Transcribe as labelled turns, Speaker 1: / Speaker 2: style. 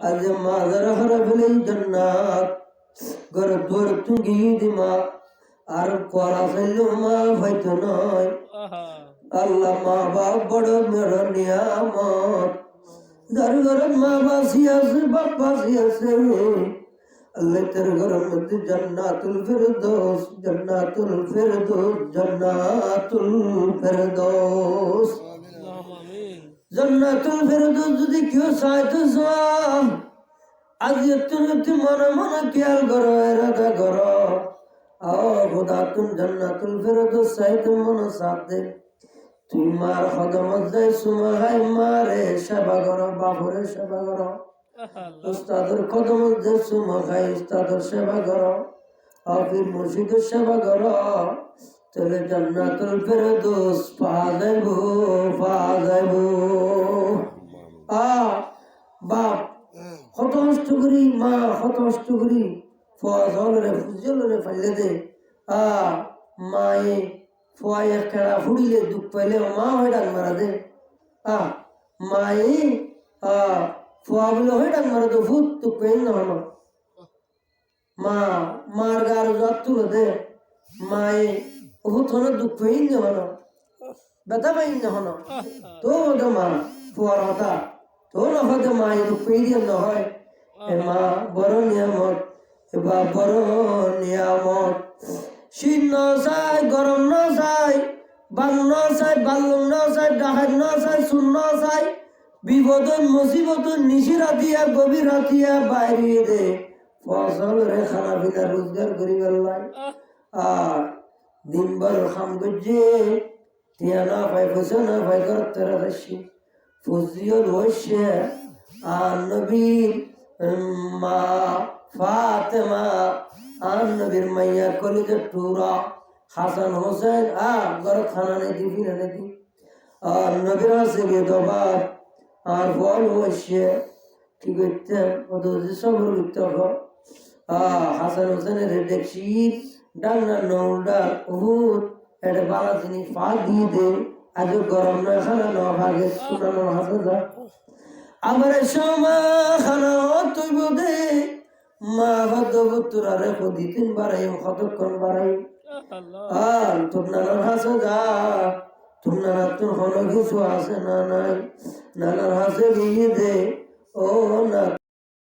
Speaker 1: আজ মাজার হারাবেলেই জান্নাত ঘর দুয়ার তুঙ্গি দিমা আর করা চাইলেও মা হয়তো নয়। আল্লাহ মা বাপ বড় মেড় নিয়ামত, যার ঘরে মা বাসি আছে বাপ বাসি আছে, আল্লাহ তার ঘরের মধ্যে জান্নাতুল ফেরদৌস, জান্নাতুল ফেরদৌস, জান্নাতুল ফেরদৌস, জান্নাতুল ফেরদৌস যদি কেউ চাইতে চাও আজ তুমি মনে মনে খেয়াল করো, এরাদা করো। আও খোদা তুমি জান্নাতুল ফেরদৌস চাইতে মনে সাথে তুই মার খদমত যাই সুমাহাই মারে সেবা করো, বাবুরে সেবা করো, উস্তাদের কদমত যাই সুমাহাই উস্তাদের সেবা করো, আফির মুর্শিদের সেবা করো, তাহলে জান্নাতুল ফেরদৌস পাওয়া যাইব, পাওয়া যাইব। বাপ কত কষ্ট করি, মা কত কষ্ট করি, ফজলরে ফুজলরে ফাইলে দে মায়ে ফুয়ায় খেলা ফুড়িলে দুঃখ পাইলে মা হয় ডাক মারা দে, মায়ে ফুয়া বলে হয় ডাক মারা দে, ভূত দুঃখ পাই না হলো মা মার গার জাত তুলে দে, মায়ে ভূত হলো দুঃখ পাই না হলো, ব্যথা পাই না হলো, তো হতো মা ফুয়ার হতা তো না হতে মায়ে দুঃখ পাই দিয়ে না হয়। এ মা বড় নিয়ামত, এ বা বড় নিয়ামত। শীত না চাই, গরম না চাই, বাং না চাই, বাল্লুম না চাই, ডাহাত না চাই, চুন না চাই, বিপদ মুসিবত নিশি রাতিয়া গভীর রাতিয়া বাইরে দে ফসল রে খানা পিনা রোজগার করি বেলাই দিনবার খাম করছে তিয়া না পাই পয়সা না পাই করতে রাখছি ফজিও রয়েছে আর নবীর মা ফাতেমা আর নবীর মাইয়া কলিজা টুরা হাসান হোসেন ঘর খানা নেই দিবি না নেই আর নবীর আছে গিয়ে দবার আর বল হয়েছে কি করতে কত সবর করতে হবে। হাসান হোসেনের দেখছি ডান্না নৌডা বহুত এটা বালা জিনিস পা দিয়ে দে আজ গরম না খানা না ভাগে শুনানো হাসে যা আমার সময় খানা তুই বোধে মা ভাদ্র তোরা রেখো দি তিন বাড়াই কতক্ষণ বাড়াই তোর নানার হাসে যা তোর নানার তোর কোনো কিছু আছে না নাই নানার হাসে গিয়ে দে ও না